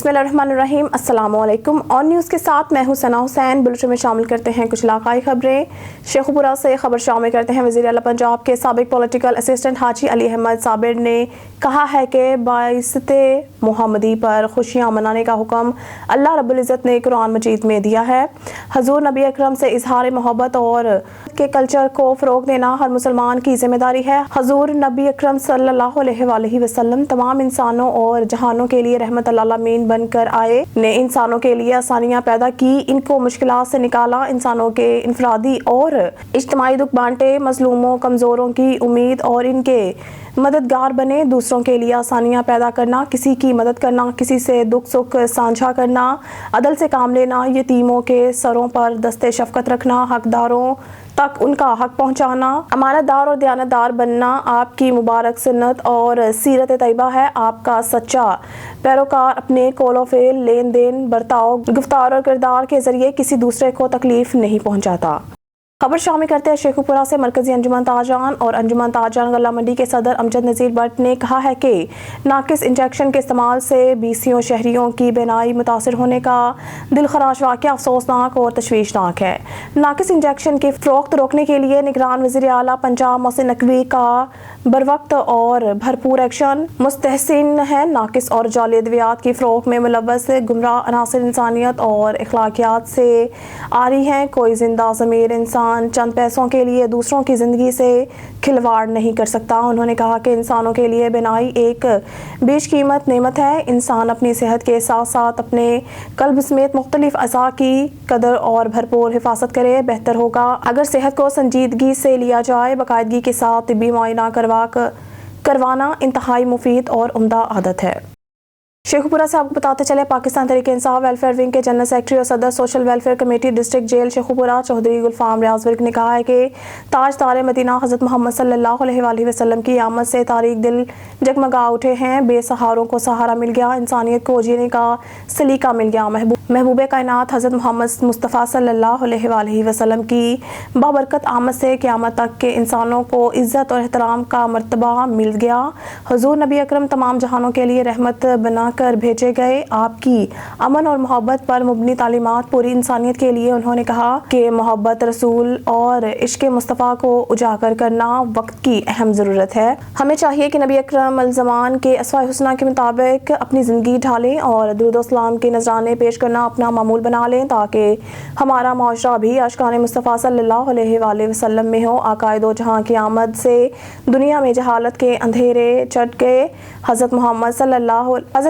बिस्मिल्लाहिर्रहमानिर्रहीम। अस्सलाम वालेकुम। ऑन न्यूज़ के साथ मैं हूं सना हुसैन। बुलेटिन में शामिल करते हैं कुछ इलाकाई खबरें। शेखुपुरा से खबर शामिल करते हैं। वज़ीर आला पंजाब के साबिक पॉलिटिकल असिस्टेंट हाजी अली अहमद साबिर ने कहा है कि बाइसते मुहम्मदी पर खुशियां मनाने का हुक्म अल्लाह रब्बुल इज़्ज़त ने कुरान मजीद में दिया है। हजूर नबी अकरम से इजहार मोहब्बत और के कल्चर को फ़रोग़ देना हर मुसलमान की जिम्मेदारी है। हजूर नबी अकरम सल्लल्लाहु अलैहि वसल्लम तमाम इंसानों और जहानों के लिए रहमत आमीन बनकर आए ने इंसानों के लिए आसानियां पैदा की, इनको मुश्किलात से निकाला, इंसानों के इंफरादी और इज्तिमाई दुख बांटे, मजलूमों कमज़ोरों की उम्मीद और इनके मददगार बने। दूसरों के लिए आसानियां पैदा करना, किसी की मदद करना, किसी से दुख सुख साझा करना, अदल से काम लेना, यतीमों के सरों पर दस्ते शफकत रखना, हकदारों तक उनका हक पहुंचाना, अमानतदार और दयानतदार बनना आपकी मुबारक सुन्नत और सीरत तैयबा है। आपका सच्चा पैरोकार अपने कौलो फेल, लेन देन, बर्ताव, गुफ्तार और किरदार के जरिए किसी दूसरे को तकलीफ नहीं पहुंचाता। खबर शामिल करते हैं शेखुपुरा से। मरकजी अंजुमन ताजान और अंजुमन ताजान गल्ला मंडी के सदर अमजद नज़ीर भट्ट ने कहा है कि नाकिस इंजेक्शन के इस्तेमाल से 20 शहरियों की बेनाई मुतासर होने का दिलखराश वाक़या अफसोसनाक और तशवीशनाक है। नाकिस इंजेक्शन की फ़रोख्त रोकने के लिए निगरान वज़ीर आला पंजाब मोहसिन नकवी का बरवक्त और भरपूर एक्शन मुस्तहसिन है। नाकिस और जाली अद्वियात की फ़रोख्त में मुलव्वस गुमराह अनासिर इंसानियत और अखलाकियात से आ रही हैं। कोई जिंदा ज़मीर इंसान चंद पैसों के लिए दूसरों की ज़िंदगी से खिलवाड़ नहीं कर सकता। उन्होंने कहा कि इंसानों के लिए बिनाई एक बेशकीमत नेमत है। इंसान अपनी सेहत के साथ साथ अपने कल्ब समेत मुख्तलिफ अज़ा की कदर और भरपूर हिफाजत करे। बेहतर होगा अगर सेहत को संजीदगी से लिया जाए। बाकायदगी के साथ तिब्बी मुआयना करवाना इंतहाई मुफीद और उम्दा आदत है। शेखुपुरा से आपको बताते चले, पाकिस्तान तहरीक इंसाफ वेलफेयर विंग के जनरल सेक्रेटरी और सदर social welfare committee district jail Sheikhupura Chaudhry Gulfam Riaz Virk ने कहा है कि ताज तारे मदीना हज़रत मोहम्मद सल्लल्लाहु अलैहि वसल्लम की आमद से तारीख दिल जगमगा उठे हैं। बेसहारों को सहारा मिल गया, इंसानियत को जीने का सलीका मिल गया। महबूब कायनात हज़रत मोहम्मद मुस्तफ़ा सल्लल्लाहु अलैहि वसल्लम की बाबरकत आमद से क़यामत तक के इंसानों को इज़्ज़त और एहतराम का मर्तबा मिल गया। हुज़ूर नबी अकरम तमाम जहानों के लिए रहमत बना कर भेजे गए। आपकी अमन और मोहब्बत पर मुबनी तालीमात पूरी इंसानियत के लिए। उन्होंने कहा कि मोहब्बत रसूल और इश्क़ मुस्तफ़ा को उजागर करना वक्त की अहम ज़रूरत है। हमें चाहिए कि नबी अकरम अल-ज़मान के अस्वाए हुस्ना के मुताबिक अपनी ज़िंदगी ढालें और दुरूद सलाम के नजराने पेश करना अपना मामूल बना लें, ताकि हमारा माशरा भी आशिकाने मुस्तफ़ा सल्लल्लाहु अलैहि वसल्लम में हो। आकाए दो जहां की आमद से दुनिया में जहालत के अंधेरे चट गए। हज़रत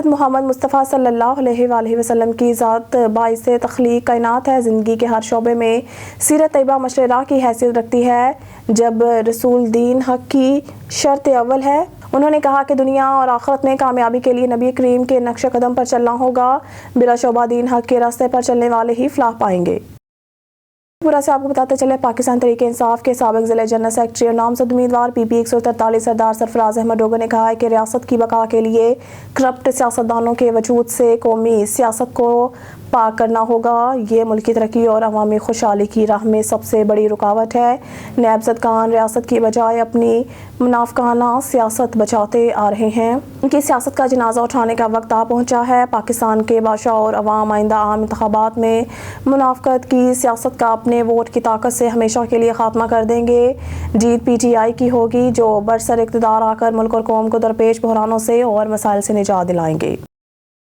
मोहम्मद मुस्तफ़ा सल्लल्लाहु अलैहि वसल्लम की ज़ात बाइसे तख्लीक कायनात है। ज़िंदगी के हर शोबे में सीरत तैयबा मशरा की हैसियत रखती है, जब रसूल दीन हक़ की शर्त अव्वल है। उन्होंने कहा कि दुनिया और आखिरत में कामयाबी के लिए नबी करीम के नक्श कदम पर चलना होगा। बिला शोबा दीन हक़ के रास्ते पर चलने वाले ही फलाह पाएंगे। पूरा से आपको बताते चले, पाकिस्तान तहरीक इंसाफ के साबिक ज़िला जनरल सेक्रेटरी और नामजद उम्मीदवार PP 143 सरदार सरफराज अहमद डोगर ने कहा है कि रियासत की बका के लिए करप्ट सियासतदानों के वजूद से कौमी सियासत को पाक करना होगा। ये मुल्की तरक्की और अवामी खुशहाली की राह में सबसे बड़ी रुकावट है। नायब सदकान रियासत की बजाय अपनी मुनाफकाना सियासत बचाते आ रहे हैं। उनकी सियासत का जनाजा उठाने का वक्त आ पहुंचा है। पाकिस्तान के बादशाह और अवाम आइंदा आम इंतखाबात में मुनाफकत की सियासत का अपने वोट की ताकत से हमेशा के लिए खात्मा कर देंगे। जीत PTI की होगी, जो बरसर इक़्तिदार आकर मुल्क और कौम को दरपेश बहरानों से और मसाइल से निजात दिलाएंगे।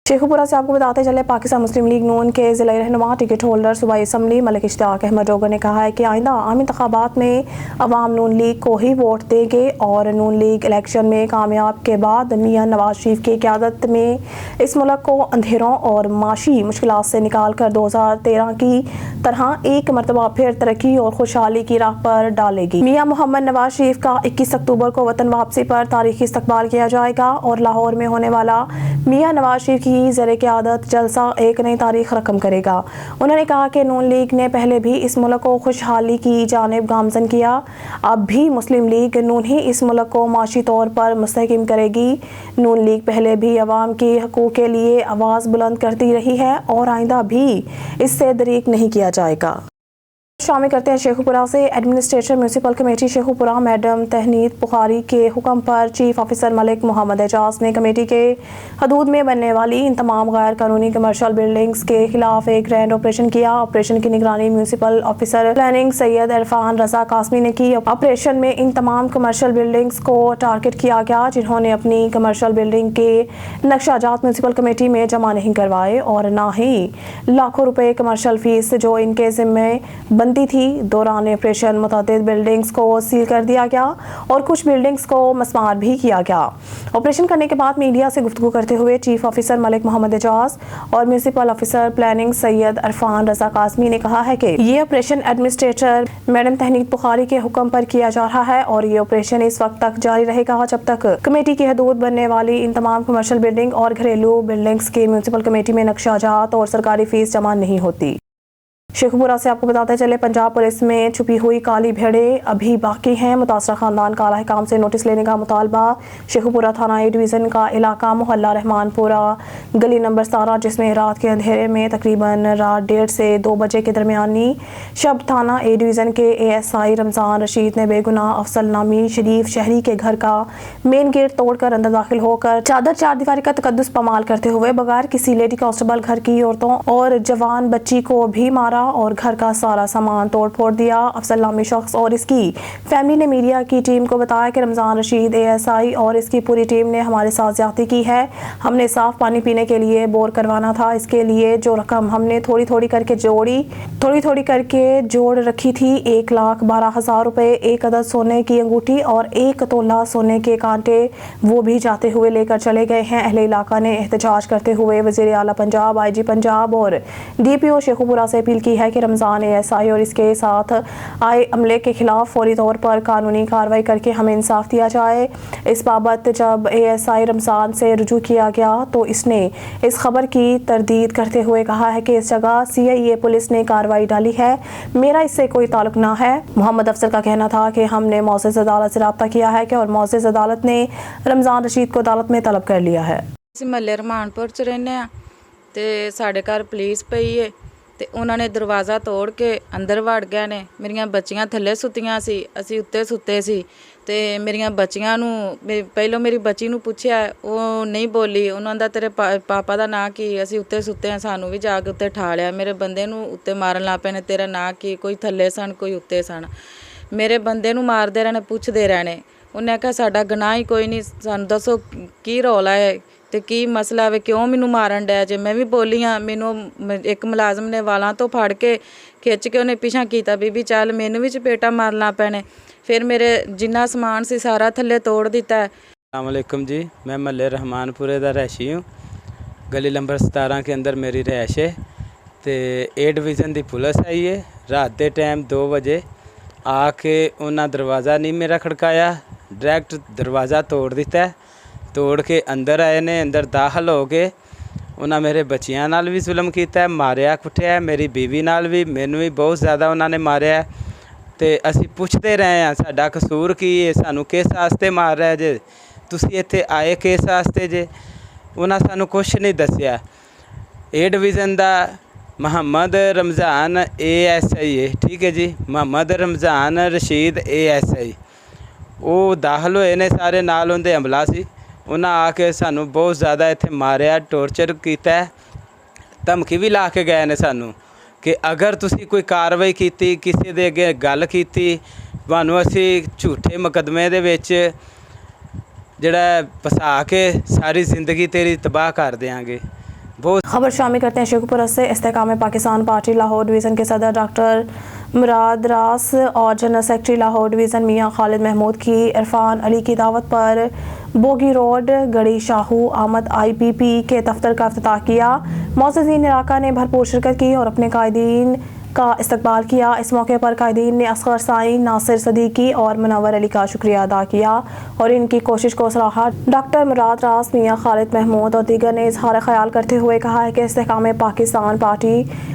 शेखुपुरा से आपको बताते चले, पाकिस्तान मुस्लिम लीग नून के ज़िला रहनुमा टिकट होल्डर सूबाई असम्बली मलिक इश्तियाक अहमद डोगर ने कहा है कि आइंदा आम इंतखाबात में अवाम नून लीग को ही वोट देंगे और नून लीग इलेक्शन में कामयाब के बाद मियां नवाज शरीफ की क़यादत में इस मुल्क को अंधेरों और माशी मुश्किलात से निकाल कर 2013 की तरह एक मरतबा फिर तरक्की और खुशहाली की राह पर डालेगी। मियां मोहम्मद नवाज शरीफ का 21 अक्टूबर को वतन वापसी पर तारीखी इस्तकबाल किया जाएगा और लाहौर में होने वाला मियां नवाज शरीफ की ज़र क़यादत जलसा एक नई तारीख रकम करेगा। उन्होंने कहा कि नून लीग ने पहले भी इस मुल्क को खुशहाली की जानिब गामज़न किया, अब भी मुस्लिम लीग नून ही इस मुल्क को माशी तौर पर मुस्तहकम करेगी। नून लीग पहले भी अवाम के हकूक़ के लिए आवाज़ बुलंद करती रही है और आइंदा भी इससे दरीक नहीं किया जाएगा। शामिल करते हैं शेखुपुरा से। Administrator municipal committee Sheikhupura madam Tahneet Bukhari के हुक्म पर चीफ ऑफिसर मलिक मोहम्मद एजाज ने कमेटी के हदूद में बनने वाली इन तमाम गैर कानूनी कमर्शियल बिल्डिंग्स के खिलाफ एक ग्रैंड ऑपरेशन किया। ऑपरेशन की निगरानी municipal officer planning Syed Irfan Raza Qasmi ने की। ऑपरेशन में इन तमाम कमर्शियल बिल्डिंग्स को टारगेट किया गया जिन्होंने अपनी कमर्शियल बिल्डिंग के नक्शाजात म्यूनसिपल कमेटी में जमा नहीं करवाए और ना ही लाखों रुपए कमर्शियल फीस जो इनके जिम्मे बनती थी। दौरान ऑपरेशन मुतअद्दिद बिल्डिंग्स को सील कर दिया गया और कुछ बिल्डिंग्स को मस्मार भी किया गया। ऑपरेशन करने के बाद मीडिया से गुफ्तगू करते हुए चीफ ऑफिसर मलिक मोहम्मद एजाज और municipal officer planning Syed Irfan Raza Qasmi ने कहा है कि ये operation administrator madam Tahneet Bukhari के हुक्म पर किया जा रहा है और ये ऑपरेशन इस वक्त तक जारी रहेगा जब तक कमेटी की हदूद बनने वाली इन तमाम कमर्शियल बिल्डिंग और घरेलू बिल्डिंग्स के म्यूनसिपल कमेटी में नक्शाजात और सरकारी फीस जमा नहीं होती। शेखुपुरा से आपको बताते चले, पंजाब पुलिस में छुपी हुई काली भेड़ें अभी बाकी हैं। मुतासरा खानदान का आला-ए-काम से नोटिस लेने का मुतालबा। शेखुपुरा थाना ए डिवीज़न का इलाका मोहल्ला रहमानपुरा गली नंबर 17 जिसमें रात के अंधेरे में तकरीबन रात 1:30 से 2 बजे के दरमियानी शब थाना ए डिवीज़न के ASI रमज़ान रशीद ने बेगुनाह अफसल नामी शरीफ शहरी के घर का मेन गेट तोड़कर अंदर दाखिल होकर चादर चारदीवारी का तकद्दुस पमाल करते हुए बगैर किसी लेडी कांस्टेबल घर की औरतों और जवान बच्ची को भी मारा और घर का सारा सामान तोड़ फोड़ दिया। अफसल नामी शख्स और इसकी फैमिली ने मीडिया की टीम को बताया कि रमज़ान रशीद ASI और इसकी पूरी टीम ने हमारे साथ ज्यादती की है। हमने साफ पानी पीने के लिए बोर करवाना था। इसके लिए जो रकम हमने थोड़ी थोड़ी करके जोड़ रखी थी 1,12,000 रुपए, 1 अदद सोने की अंगूठी और 1 तोला सोने के कांटे वो भी जाते हुए लेकर चले गए हैं। अहले इलाका ने एहतजाज करते हुए वज़ीर आला पंजाब, IG पंजाब और DPO शेखुपुरा से अपील की है कि रमज़ान ASI और इसके साथ आए अमले के खिलाफ फौरी तौर पर कानूनी कार्रवाई करके हमें इंसाफ दिया जाए। इस बाबत जब ASI रमज़ान से रुजू किया गया तो इसने इस खबर की तरदीद करते हुए कहा है कि इस जगह CIA पुलिस ने कार्रवाई डाली है, मेरा इससे कोई ताल्लुक ना है। मोहम्मद अफसर का कहना था कि हमने मौज़िज़ अदालत से रब्ता किया है कि और मौज़िज़ अदालत ने रमज़ान रशीद को अदालत में तलब कर लिया है। महल्ले रहमानपुर च रहने ते साढ़े घर पुलिस पई है ਤੇ ਉਹਨਾਂ ਨੇ ਦਰਵਾਜ਼ਾ ਤੋੜ ਕੇ ਅੰਦਰ ਵੜ ਗਏ ਨੇ। ਮੇਰੀਆਂ ਬੱਚੀਆਂ ਥੱਲੇ ਸੁੱਤੀਆਂ ਸੀ, ਅਸੀਂ ਉੱਤੇ ਸੁੱਤੇ ਸੀ ਤੇ ਮੇਰੀਆਂ ਬੱਚੀਆਂ ਨੂੰ ਪਹਿਲਾਂ ਮੇਰੀ ਬੱਚੀ ਨੂੰ ਪੁੱਛਿਆ, ਉਹ ਨਹੀਂ ਬੋਲੀ। ਉਹਨਾਂ ਦਾ ਤੇਰੇ ਪਾਪਾ ਦਾ ਨਾਂ ਕੀ? ਅਸੀਂ ਉੱਤੇ ਸੁੱਤੇ ਹਾਂ, ਸਾਨੂੰ ਵੀ ਜਾ ਕੇ ਉੱਤੇ ਠਾ ਲਿਆ। ਮੇਰੇ ਬੰਦੇ ਨੂੰ ਉੱਤੇ ਮਾਰਨ ਲੱਗ ਪਏ ਨੇ, ਤੇਰਾ ਨਾਂ ਕੀ? ਕੋਈ ਥੱਲੇ ਸਨ, ਕੋਈ ਉੱਤੇ ਸਨ। ਮੇਰੇ ਬੰਦੇ ਨੂੰ ਮਾਰਦੇ ਰਹਿਣੇ, ਪੁੱਛਦੇ ਰਹਿਣੇ। ਉਹਨੇ ਕਿਹਾ ਸਾਡਾ ਗੁਨਾਹ ਹੀ ਕੋਈ ਨਹੀਂ, ਸਾਨੂੰ ਦੱਸੋ ਕੀ ਰੌਲਾ ਹੈ ਤੇ ਕੀ ਮਸਲਾ ਵੇ, ਕਿਉਂ ਮੈਨੂੰ ਮਾਰਨ ਡਿਆ ਜੇ? ਮੈਂ ਵੀ ਬੋਲੀ ਹਾਂ। ਮੈਨੂੰ ਇੱਕ ਮੁਲਾਜ਼ਮ ਨੇ ਵਾਲਾਂ ਤੋਂ ਫੜ ਕੇ ਖਿੱਚ ਕੇ ਉਹਨੇ ਪਿੱਛਾ ਕੀਤਾ, ਬੀਬੀ ਚੱਲ, ਮੈਨੂੰ ਵੀ ਚਪੇਟਾ ਮਾਰਨ ਲੱਗ ਪਏ ਨੇ। ਫਿਰ ਮੇਰੇ ਜਿੰਨਾ ਸਮਾਨ ਸੀ ਸਾਰਾ ਥੱਲੇ ਤੋੜ ਦਿੱਤਾ है। अस्सलाम वालेकुम जी, मैं महल्ले रहमानपुरे का रहायशी हूँ। गली नंबर 17 के अंदर मेरी रहायश है। तो ए डिवीज़न की पुलिस आई है रात के टाइम 2 बजे आके उन्हें दरवाज़ा नहीं मेरा खड़काया, डायरैक्ट दरवाज़ा तोड़ दिता है। तोड़ के अंदर आए ने, अंदर दाखिल हो के उन्हें मेरे बच्चियां नाल भी जुल्म किया, मारिया कुटिया। मेरी बीवी नाल भी, मैनू भी बहुत ज़्यादा उन्होंने मारिया। तो असी पुछते रहे हैं साडा कसूर की है, सानू किस वास्ते मार रहा जे, तुसी इत्थे आए किस वास्ते जे? उन्हें सानू कुछ नहीं दसिया। ए डिवीज़न का मोहम्मद रमज़ान ASI है, ठीक है जी, मोहम्मद रमज़ान रशीद ASI। वो दाखिल होए ने सारे, नाल उनके हमला सी। उन्हें आके सानू बहुत ज़्यादा इत्थे मारिया, टॉर्चर किया, धमकी भी ला के गए ने सानू कि अगर तुसी कोई कार्रवाई की, किसी दे अगे गल की, तुहानू असी झूठे मुकदमे दे विच जिहड़ा फसा के सारी ज़िंदगी तेरी तबाह कर देंगे। बहुत खबर शामिल करते हैं शेखुपुरा से। इस्तेकाम पाकिस्तान पार्टी लाहौर डिवीज़न के सदर डॉक्टर मुराद रास और जनरल सेक्रेटरी लाहौर डिवीज़न मियां खालिद महमूद की इरफान अली की दावत पर बोगी रोड गड़ी शाहू आमद IPP के दफ्तर का इफ्तिताह किया। मौजूदीन इलाका ने भरपूर शिरकत की और अपने कायदीन का इस्तकबाल किया। इस मौके पर कायदीन ने असगर साईं, नासिर सदीकी और मुनव्वर अली का शुक्रिया अदा किया और इनकी कोशिश को सराहा। डॉक्टर मुराद रास, मियां खालिद महमूद और दीगर ने इजहार ख्याल करते हुए कहा है कि इस्तेकाम पाकिस्तान पार्टी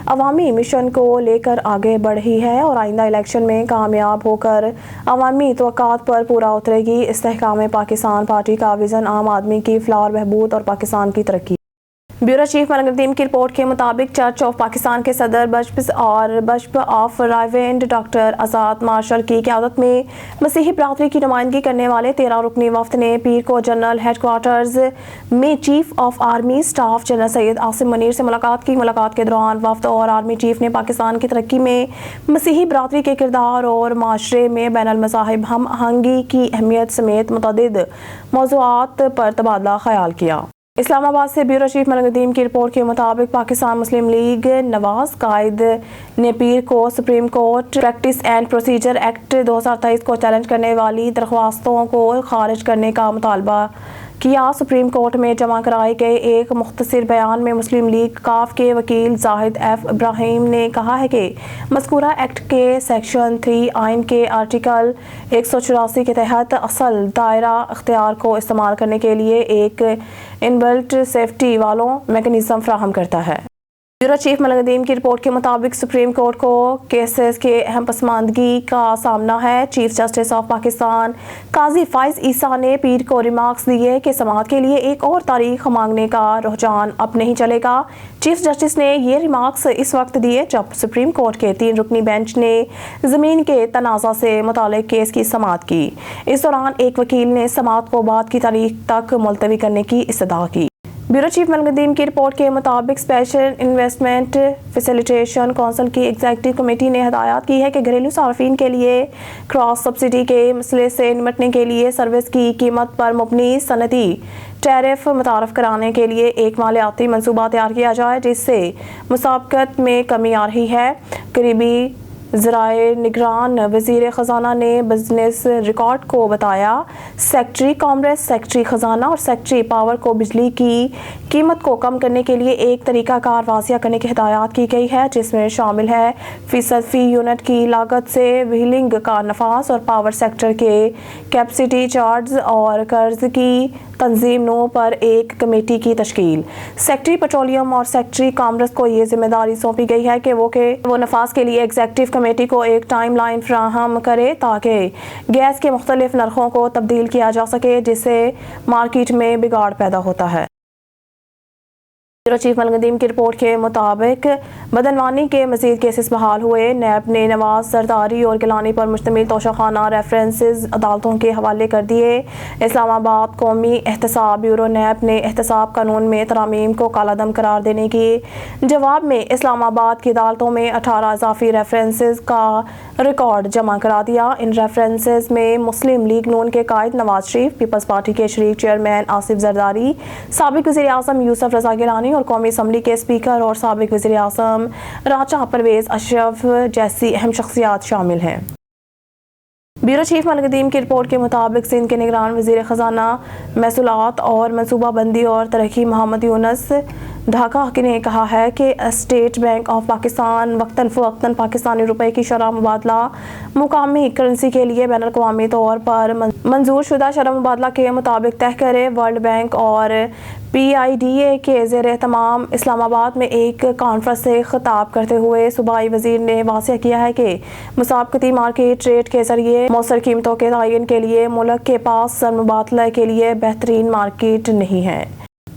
अवामी मिशन को लेकर आगे बढ़ रही है और आइंदा इलेक्शन में कामयाब होकर अवामी तवक्कात पर पूरा उतरेगी। इस्तेकाम पाकिस्तान पार्टी का विज़न आम आदमी की फलाह और बहबूद और पाकिस्तान की तरक्की। ब्यूरो चीफ मलंग नदीम की रिपोर्ट के मुताबिक चर्च ऑफ पाकिस्तान के सदर bishop of Raiwind doctor Azad Marshall की क़यादत में मसीही बरादरी की नुमाइंदगी करने वाले 13 रुकनी वफ्द ने पीर को जनरल हेडक्वार्टर्स में chief of army staff general Syed Asim Munir से मुलाकात की। मुलाकात के दौरान वफ्द और आर्मी चीफ ने पाकिस्तान की तरक्की में मसीही बरादरी के किरदार और माशरे में बैनुल मज़ाहिब हम आहंगी की अहमियत समेत मुतअद्दिद मौज़ूआत पर तबादला ख्याल किया। इस्लामाबाद से ब्यूरो चीफ मलंग नदीम की रिपोर्ट के मुताबिक पाकिस्तान मुस्लिम लीग नवाज कायद ने पीर को supreme court practice and procedure act 2023 को चैलेंज करने वाली दरख्वास्तों को खारिज करने का मुतालबा किया। सुप्रीम कोर्ट में जमा कराए गए एक मुख्तसर बयान में मुस्लिम लीग काफ के वकील जाहिद एफ इब्राहिम ने कहा है कि मज़कूरा एक्ट के सेक्शन 3 आइन के आर्टिकल 184 के तहत असल दायरा इख्तियार को इस्तेमाल करने के लिए एक इनबिल्ट सेफ्टी वालों मैकेनिज्म फराहम करता है। ब्यूरो चीफ मलंग नदीम की रिपोर्ट के मुताबिक सुप्रीम कोर्ट को केसेस के अहम पसमानदगी का सामना है। चीफ जस्टिस ऑफ पाकिस्तान काजी फाइज ईसा ने पीर को रिमार्क्स दिए कि समाअत के लिए एक और तारीख मांगने का रुझान अब नहीं चलेगा। चीफ जस्टिस ने ये रिमार्क्स इस वक्त दिए जब सुप्रीम कोर्ट के 3 रुकनी बेंच ने ज़मीन के तनाज़ा से मुताल्लिक़ केस की समाअत की। इस दौरान एक वकील ने समाअत को बाद की तारीख तक मुलतवी करने की इस्तदा की। ब्यूरो चीफ मलंग नदीम की रिपोर्ट के मुताबिक स्पेशल इन्वेस्टमेंट फैसिलिटेशन काउंसिल की एग्जीक्यूटिव कमेटी ने हदायत की है कि घरेलू सार्फिन के लिए क्रॉस सब्सिडी के मसले से निपटने के लिए सर्विस की कीमत पर मुबनी सनदी टैरिफ मुतारफ कराने के लिए एक मालियाती मनसूबा तैयार किया जाए जिससे मुसाबकत में कमी आ रही है। करीबी ज़राए निगरान वज़ीर ख़जाना ने बिजनेस रिकॉर्ड को बताया सेक्रेटरी कॉमर्स, सेक्रेटरी ख़जाना और सेक्रेटरी पावर को बिजली की कीमत को कम करने के लिए एक तरीक़ाकार वाज़िया करने की हिदायत की गई है जिसमें शामिल है फ़ी यूनिट की लागत से व्हीलिंग का नफास और पावर सेक्टर के कैपेसिटी चार्ज और कर्ज की तंजीम नो पर एक कमेटी की तश्कील। सेक्रेटरी पेट्रोलियम और सेक्रेटरी कॉमर्स को ये जिम्मेदारी सौंपी गई है कि वो नफास के लिए एग्जीक्यूटिव कमेटी को एक टाइम लाइन फराहम करे ताकि गैस के मुख्तलिफ नरखों को तब्दील किया जा सके जिससे मार्केट में बिगाड़ पैदा होता है। चीफ मलंग नदीम की रिपोर्ट के मुताबिक बदनवानी के मजीद केसेस बहाल हुए। नैब ने नवाज सरदारी और गिलानी पर मुश्तमिल तोशाखाना रेफरेंसेस अदालतों के हवाले कर दिए। इस्लामाबाद कौमी एहतसाब ब्यूरो नैब ने एहतसाब कानून में तरामीम को कालादम करार देने के जवाब में इस्लामाबाद की अदालतों में 18 इजाफी रेफरेंसेस का रिकॉर्ड जमा करा दिया। इन रेफरेंसेस में मुस्लिम लीग नून के कायद नवाज शरीफ, पीपल्स पार्टी के शरीक चेयरमैन आसिफ जरदारी, साबिक वज़ीर आज़म यूसुफ रज़ा गिलानी और कौमी असम्बली के स्पीकर और साबिक वज़ीर आज़म राजा परवेज अशरफ जैसी अहम शख्सियात शामिल हैं। ब्यूरो चीफ मलंग नदीम की रिपोर्ट के मुताबिक सिंध के निगरान वज़ीर ख़जाना महसूलात और मनसूबा बंदी और तरक्की मोहम्मद यूनुस ढाका ने कहा है कि स्टेट बैंक ऑफ पाकिस्तान वक्तन फ़वक्तन पाकिस्तानी रुपए की शरह मुबादला मुकामी करेंसी के लिए बैनुल अक़वामी तौर पर मंजूर शुदा शरह मुबादला के मुताबिक तय करे। वर्ल्ड बैंक और PIDA के ज़ेर तमाम इस्लामाबाद में एक कॉन्फ्रेंस से खिताब करते हुए सूबाई वज़ीर ने वाज़ेह किया है कि मुसाबकती मार्केट रेट के ज़रिए मौसर कीमतों के तयन के लिए मुल्क के पास मुबादला के लिए बेहतरीन मार्केट नहीं है।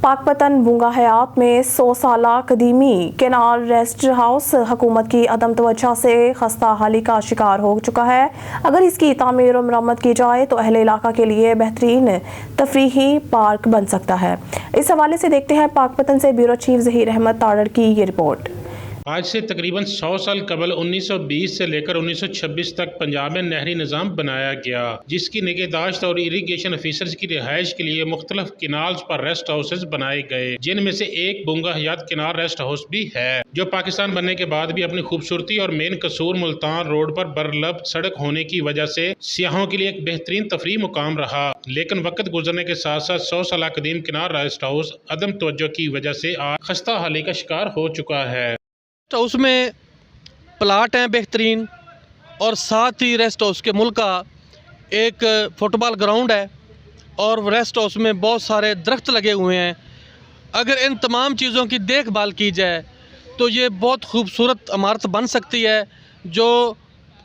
पाकपतन बूंगा हयात में 100 साला कदीमी केनाल रेस्ट हाउस हुकूमत की अदम तवज्जो से खस्ता हाली का शिकार हो चुका है। अगर इसकी तामीर और मरम्मत की जाए तो अहले इलाका के लिए बेहतरीन तफरीही पार्क बन सकता है। इस हवाले से देखते हैं पाकपतन से ब्यूरो चीफ ज़हीर अहमद ताड़र की ये रिपोर्ट। आज से तकरीबन 100 साल कबल 1920 से लेकर 1926 तक पंजाब में नहरी निज़ाम बनाया गया जिसकी निगहदाश्त और इरीगेशन ऑफिसर्स की रिहाइश के लिए मुख्तलिफ किनाल्स पर रेस्ट हाउसेज बनाए गए जिनमें से एक बूंगा हयात किनाल रेस्ट हाउस भी है जो पाकिस्तान बनने के बाद भी अपनी खूबसूरती और मेन कसूर मुल्तान रोड पर बरलब सड़क होने की वजह से सियाहों के लिए एक बेहतरीन तफरीह मुकाम रहा। लेकिन वक्त गुजरने के साथ साथ 100 साल कदीम किनाल रेस्ट हाउस अदम तवज्जो की वजह से आज खस्ता हाली का शिकार हो चुका है। रेस्ट हाउस में प्लाट हैं बेहतरीन और साथ ही रेस्ट हाउस के मुल्क का एक फुटबॉल ग्राउंड है और रेस्ट हाउस में बहुत सारे दरख्त लगे हुए हैं। अगर इन तमाम चीज़ों की देखभाल की जाए तो ये बहुत खूबसूरत इमारत बन सकती है जो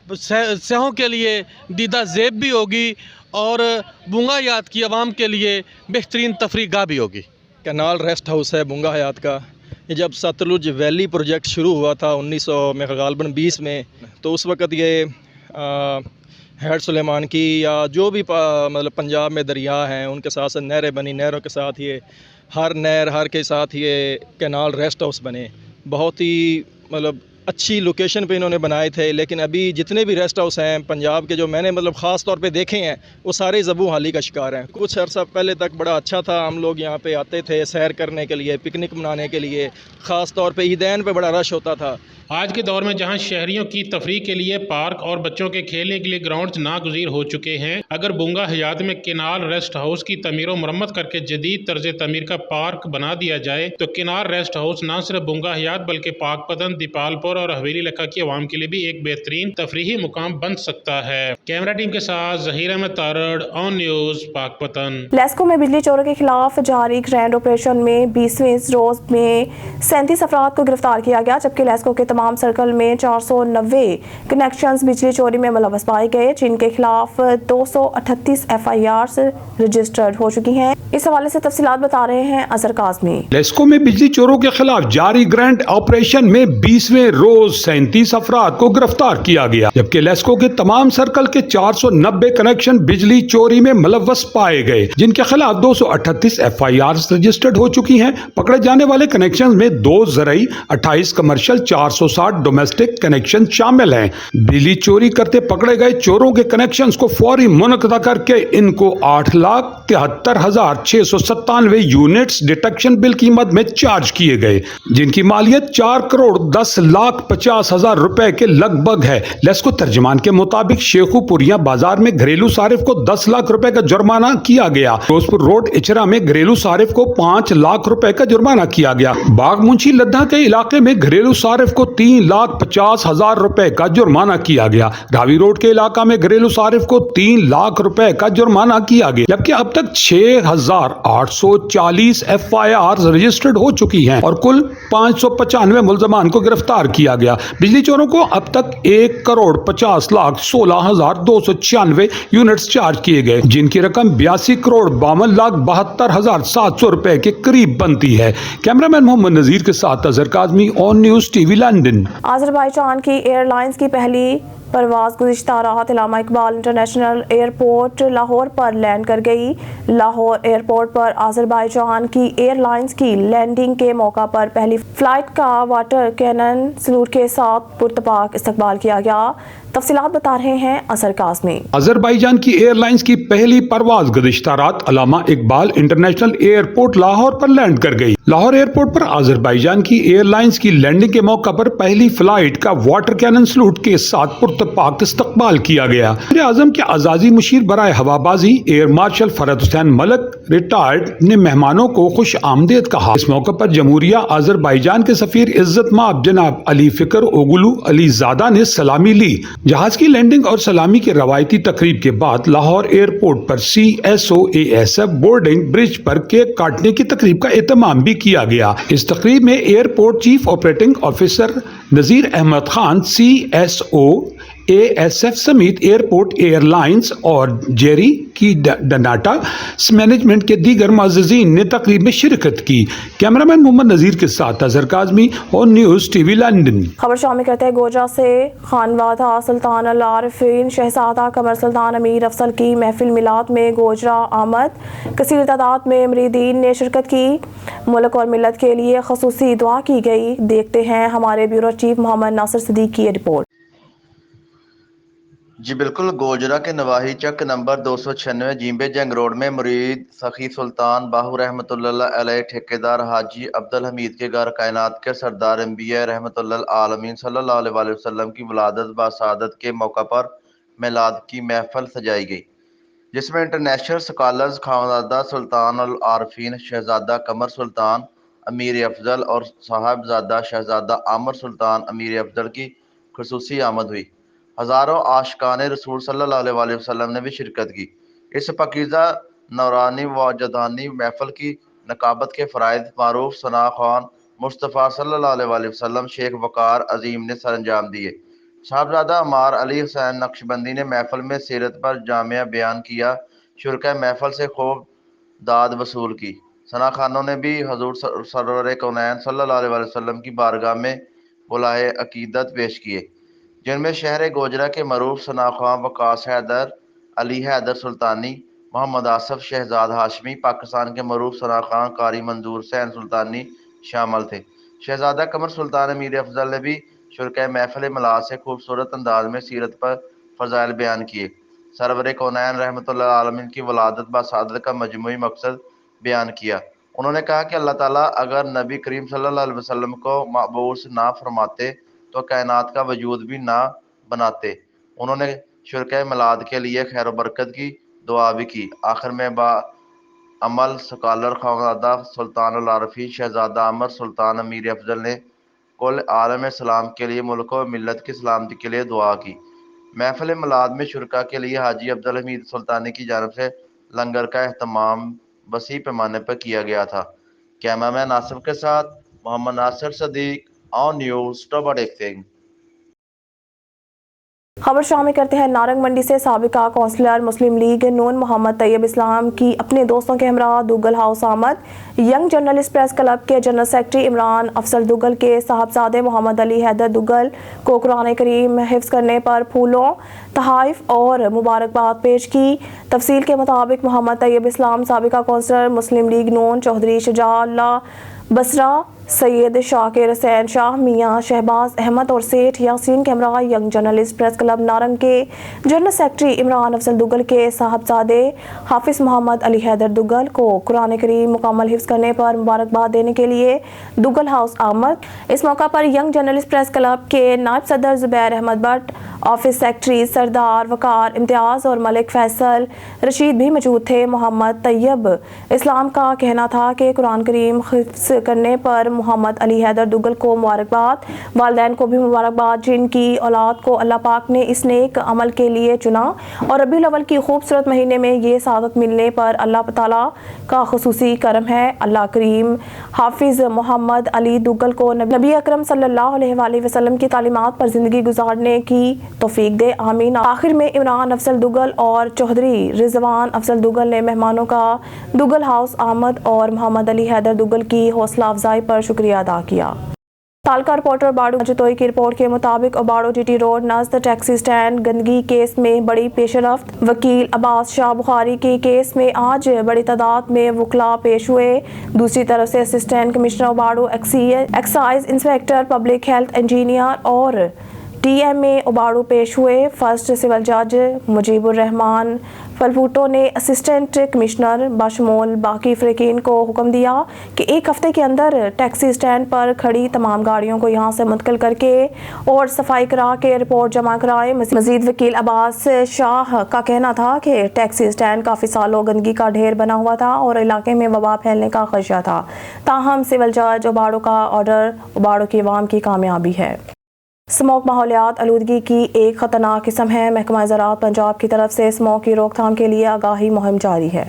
सयाहों के लिए दीदा ज़ेब भी होगी और बूंगा याद की आवाम के लिए बेहतरीन तफरीह गाह भी होगी। کینال ریسٹ ہاؤس ہے بنگا حیات کا. یہ جب ستلج ویلی پروجیکٹ شروع ہوا تھا 1900 میں غالباً 20 میں، تو اس وقت یہ ہیڈ سلیمان کی یا جو بھی مطلب پنجاب میں دریا ہیں ان کے ساتھ ساتھ نہریں بنی، نہروں کے ساتھ یہ ہر نہر ہر کے ساتھ یہ کینال ریسٹ ہاؤس بنے. بہت ہی مطلب اچھی لوکیشن پہ انہوں نے بنائے تھے. لیکن ابھی جتنے بھی ریسٹ ہاؤس ہیں پنجاب کے جو میں نے مطلب خاص طور پہ دیکھے ہیں وہ سارے زبوں حالی کا شکار ہیں. کچھ عرصہ پہلے تک بڑا اچھا تھا، ہم لوگ یہاں پہ آتے تھے سیر کرنے کے لیے، پکنک منانے کے لیے، خاص طور پہ عیدین پہ بڑا رش ہوتا تھا. آج کے دور میں جہاں شہریوں کی تفریح کے لیے پارک اور بچوں کے کھیلنے کے لیے گراؤنڈز ناگزیر ہو چکے ہیں، اگر بنگا حیات میں کینال ریسٹ ہاؤس کی تعمیر و مرمت کر کے جدید طرز تعمیر کا پارک بنا دیا جائے تو کینال ریسٹ ہاؤس نہ صرف بنگا حیات بلکہ پاک پتن، دیپال پور اور حویلی علاقہ کی عوام کے لیے بھی ایک بہترین تفریحی مقام بن سکتا ہے. کیمرہ ٹیم کے ساتھ ظہیر احمد تارڑ، آن نیوز، پاک پتن. لیسکو میں بجلی چوروں کے خلاف جاری گرینڈ آپریشن میں 20ویں روز میں 37 افراد کو گرفتار کیا گیا، جبکہ لیسکو کے تمام سرکل میں 490 کنیکشنز بجلی چوری میں ملوث پائے گئے، جن کے خلاف 238 FIRs رجسٹرڈ ہو چکی ہیں. اس حوالے سے تفصیلات بتا رہے ہیں اظہر کاظمی. لیسکو میں بجلی چوروں کے خلاف جاری گرینڈ آپریشن میں 20ویں روز 37 افراد کو گرفتار کیا گیا، جبکہ لیسکو کے تمام سرکل کے 490 کنیکشن بجلی چوری میں ملوث پائے گئے، جن کے خلاف 238 FIRs رجسٹرڈ ہو چکی ہیں. پکڑے جانے والے کنیکشن میں 2 زرعی، 28 کمرشل، 460 ڈومیسٹک کنیکشن شامل ہیں. بجلی چوری کرتے پکڑے گئے چوروں کے کنیکشنز کو فوری منقطع کر کے ان کو 8,73,697 یونٹس ڈیٹیکشن بل قیمت میں چارج کیے گئے، جن کی مالیت 4,10,50,000 روپے کے لگ بھگ ہے. لیسکو ترجمان کے مطابق شیخو پوریاں بازار میں گھریلو صارف کو 10 لاکھ روپے کا جرمانہ کیا گیا. روزپور روڈ اچرا میں گھریلو صارف کو 5 لاکھ روپے کا جرمانہ کیا گیا. باغ منشی لدھا کے علاقے میں گھریلو صارف کو 3,50,000 روپے کا جرمانہ کیا گیا. راوی روڈ کے علاقہ میں گھریلو صارف کو 3 لاکھ روپے کا جرمانہ کیا گیا، جبکہ اب تک 6,840 FIRs رجسٹرڈ ہو چکی ہیں اور کل 595 ملزمان کو گرفتار کیا گیا. بجلی چوروں کو اب تک 1,50,16,296 یونٹس چارج کیے گئے، جن کی رقم 82,52,72,700 روپے کے قریب بنتی ہے. کیمرہ مین محمد نذیر کے ساتھ Azhar Kazmi, on news T V, London. Azerbaijan کی ایئر لائنز کی پہلی پرواز گزشتہ رات علامہ اقبال انٹرنیشنل ایئرپورٹ لاہور پر لینڈ کر گئی. لاہور ایئرپورٹ پر آذربائیجان کی ایئر لائنز کی لینڈنگ کے موقع پر پہلی فلائٹ کا واٹر کینن سلوٹ کے ساتھ پرتپاک استقبال کیا گیا. تفصیلات بتا رہے ہیں اظہر کاظمی. آذربائیجان کی ایئر لائنز کی پہلی پرواز گزشتہ رات علامہ اقبال انٹرنیشنل ایئرپورٹ لاہور پر لینڈ کر گئی. لاہور ایئرپورٹ پر آذربائیجان کی ایئر لائنز کی لینڈنگ کے موقع پر پہلی فلائٹ کا واٹر کینن سلوٹ کے ساتھ پرتپاک استقبال کیا گیا. وزیر اعظم کے اعزازی مشیر برائے ہوابازی ایئر مارشل فرحت حسین ملک ریٹائرڈ نے مہمانوں کو خوش آمدید کہا. اس موقع پر جمہوریہ آذربائیجان کے سفیر عزت مآب جناب علی فکر اوگلو علی زادہ نے سلامی لی. جہاز کی لینڈنگ اور سلامی کی روایتی تقریب کے بعد لاہور ایئرپورٹ پر CSOASF بورڈنگ برج پر کیک کاٹنے کی تقریب کا اہتمام بھی کیا گیا. اس تقریب میں airport chief operating officer Nazir Ahmed Khan CSOASF سمیت ایئرپورٹ ایئر لائنز اور جیری کی ڈناٹا مینجمنٹ کے دیگر معززین نے تقریب میں شرکت کی. کیمرامین محمد نذیر کے ساتھ Azhar Kazmi, on news T V, London. خبر شامل کرتے ہیں گوجرا سے. خانوادہ سلطان العارفین شہزادہ قمر سلطان امیر افضل کی محفل میلاد میں گوجرا آمد. کثیر تعداد میں مریدین نے شرکت کی. ملک اور ملت کے لیے خصوصی دعا کی گئی. دیکھتے ہیں ہمارے بیورو چیف محمد ناصر صدیق کی رپورٹ. جی بالکل، گوجرا کے نواحی چک نمبر 296 جیمبے جنگ روڈ میں مرید سخی سلطان باہو رحمۃ اللہ علیہ ٹھیکیدار حاجی عبدالحمید کے گھر کائنات کے سردار انبیاء رحمۃ اللہ عالمین صلی اللہ علیہ وسلم کی ولادت باسعادت کے موقع پر میلاد کی محفل سجائی گئی، جس میں انٹرنیشنل سکالرز خانوادہ سلطان العارفین شہزادہ قمر سلطان امیر افضل اور صاحبزادہ شہزادہ عامر سلطان امیر افضل کی خصوصی آمد ہوئی. ہزاروں عاشقان رسول صلی اللہ علیہ وسلم نے بھی شرکت کی. اس پاکیزہ نورانی و جدانی محفل کی نقابت کے فرائض معروف ثنا خان مصطفیٰ صلی اللہ علیہ وسلم شیخ وقار عظیم نے سر انجام دیے. صاحبزادہ عمار علی حسین نقشبندی نے محفل میں سیرت پر جامعہ بیان کیا. شرکاء محفل سے خوب داد وصول کی. ثنا خانوں نے بھی حضور سرور کونین صلی اللہ علیہ وسلم کی بارگاہ میں بلائے عقیدت پیش کیے، جن میں شہر گوجرہ کے معروف ثنا خواں وقاص حیدر، علی حیدر سلطانی، محمد آصف شہزاد ہاشمی، پاکستان کے معروف ثنا خواں قاری منظور حسین سلطانی شامل تھے۔ شہزادہ قمر سلطان امیر افضل نے بھی شرکۂ محفل میلاد سے خوبصورت انداز میں سیرت پر فضائل بیان کیے۔ سرور کونین رحمۃ اللہ عالمین کی ولادت بسعادت کا مجموعی مقصد بیان کیا۔ انہوں نے کہا کہ اللہ تعالیٰ اگر نبی کریم صلی اللہ علیہ وسلم کو مبعوث نہ فرماتے تو کائنات کا وجود بھی نہ بناتے۔ انہوں نے شرکۂ میلاد کے لیے خیر و برکت کی دعا بھی کی۔ آخر میں با عمل سکالر خواندہ سلطان العارفین شہزادہ عمر سلطان امیر افضل نے کل عالم اسلام کے لیے، ملک و ملت کی سلامتی کے لیے دعا کی۔ محفل میلاد میں شرکا کے لیے حاجی عبدالحمید سلطانی کی جانب سے لنگر کا اہتمام وسیع پیمانے پر کیا گیا تھا۔ کیمرہ مین آصف کے ساتھ محمد ناصر صدیق، آن نیوز ٹوبا ڈیکسنگ۔ خبر شامل کرتے ہیں نارنگ منڈی سے۔ سابقہ کونسلر مسلم لیگ نون محمد طیب اسلام کی اپنے دوستوں کے ہمراہ دوگل ہاؤس آمد۔ ینگ جرنلسٹ پریس کلب کے جنرل سیکرٹری عمران افضل دوگل کے صاحبزادے محمد علی حیدر دوگل کو قرآن کریم حفظ کرنے پر پھولوں، تحائف اور مبارکباد پیش کی۔ تفصیل کے مطابق محمد طیب اسلام سابقہ کونسلر مسلم لیگ نون چودھری شجاع اللہ بصرہ، سید شاکر حسین شاہ، میاں شہباز احمد اور سیٹھ یاسین کے ہمراہ young journalist press club Narang کے جنرل سیکرٹری عمران افضل دوگل کے صاحبزادے حافظ محمد علی حیدر دوگل کو قرآن کریم مکمل حفظ کرنے پر مبارکباد دینے کے لیے دوگل ہاؤس آمد۔ اس موقع پر ینگ جرنلسٹ پریس کلب کے نائب صدر زبیر احمد بٹ، آفس سیکرٹری سردار وقار امتیاز اور ملک فیصل رشید بھی موجود تھے۔ محمد طیب اسلام کا کہنا تھا کہ قرآن کریم حفظ کرنے پر محمد علی حیدر دوگل کو مبارکباد، والدین کو بھی مبارکباد جن کی اولاد کو اللہ پاک نے اس نیک عمل کے لیے چنا اور ربیع الاول کی خوبصورت مہینے میں یہ سعادت ملنے پر اللہ تعالیٰ کا خصوصی کرم ہے۔ اللہ کریم حافظ محمد علی دوگل کو نبی اکرم صلی اللہ علیہ وآلہ وسلم کی تعلیمات پر زندگی گزارنے کی توفیق دے، آمین۔ آخر میں عمران افضل دوگل اور چودھری رضوان افضل دوگل نے مہمانوں کا دوگل ہاؤس آمد اور محمد علی حیدر دوگل کی حوصلہ افزائی پر شکریہ ادا کیا۔ تعلقہ رپورٹر باڑو جتوئی کی رپورٹ کے مطابق اوباڑو ٹی ٹی روڈ نزد ٹیکسی سٹینڈ گندگی کیس میں بڑی پیش رفت۔ وکیل عباس شاہ بخاری کے کیس میں آج بڑی تعداد میں وکلاء پیش ہوئے۔ دوسری طرف سے assistant commissioner Obaro, excise inspector public health engineer اور ٹی ایم اے اوباڑو پیش ہوئے۔ فرسٹ سول جج مجیب الرحمان فلپوٹو نے اسسٹنٹ کمشنر بشمول باقی فریقین کو حکم دیا کہ ایک ہفتے کے اندر ٹیکسی سٹینڈ پر کھڑی تمام گاڑیوں کو یہاں سے منتقل کر کے اور صفائی کرا کے رپورٹ جمع کرائیں۔ مزید وکیل عباس شاہ کا کہنا تھا کہ ٹیکسی سٹینڈ کافی سالوں گندگی کا ڈھیر بنا ہوا تھا اور علاقے میں وبا پھیلنے کا خدشہ تھا، تاہم سول جج اوباڑو کا آرڈر اوباڑو کی عوام کی کامیابی ہے۔ اسموگ ماحولیات آلودگی کی ایک خطرناک قسم ہے۔ محکمہ زراعت پنجاب کی طرف سے اسموگ کی روک تھام کے لیے آگاہی مہم جاری ہے۔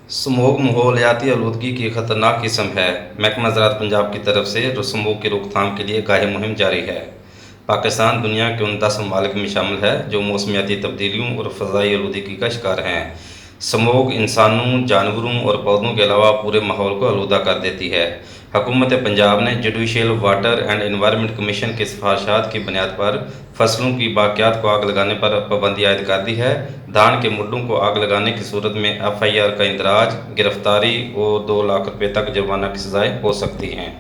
اسموگ ماحولیاتی آلودگی کی خطرناک قسم ہے۔ محکمہ زراعت پنجاب کی طرف سے اسموگ کی روک تھام کے لیے آگاہی مہم جاری ہے۔ پاکستان دنیا کے 49 ممالک میں شامل ہے جو موسمیاتی تبدیلیوں اور فضائی آلودگی کا شکار ہیں۔ اسموگ انسانوں، جانوروں اور پودوں کے علاوہ پورے ماحول کو آلودہ کر دیتی ہے۔ حکومت پنجاب نے judicial water and environment commission کی سفارشات کی بنیاد پر فصلوں کی باقیات کو آگ لگانے پر پابندی عائد کر دی ہے۔ دھان کے مڈوں کو آگ لگانے کی صورت میں FIR کا اندراج، گرفتاری اور 2 لاکھ روپے تک جرمانہ کی سزائیں ہو سکتی ہیں۔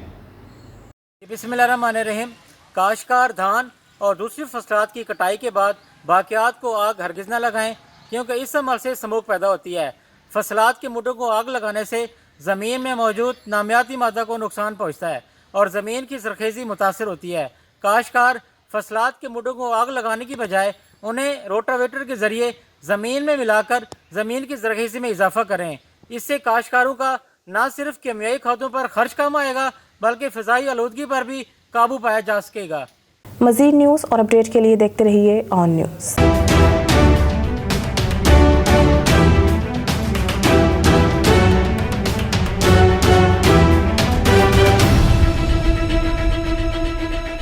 بسم اللہ الرحمن الرحیم۔ کاشتکار دھان اور دوسری فصلات کی کٹائی کے بعد باقیات کو آگ ہرگز نہ لگائیں کیونکہ اس عمل سے اسموگ پیدا ہوتی ہے۔ فصلات کے مڈوں کو آگ لگانے سے زمین میں موجود نامیاتی مادہ کو نقصان پہنچتا ہے اور زمین کی زرخیزی متاثر ہوتی ہے۔ کاشتکار فصلات کے مڈوں کو آگ لگانے کی بجائے انہیں روٹاویٹر کے ذریعے زمین میں ملا کر زمین کی زرخیزی میں اضافہ کریں۔ اس سے کاشتکاروں کا نہ صرف کیمیائی کھادوں پر خرچ کم آئے گا بلکہ فضائی آلودگی پر بھی قابو پایا جا سکے گا۔ مزید نیوز اور اپڈیٹ کے لیے دیکھتے رہیے آن نیوز۔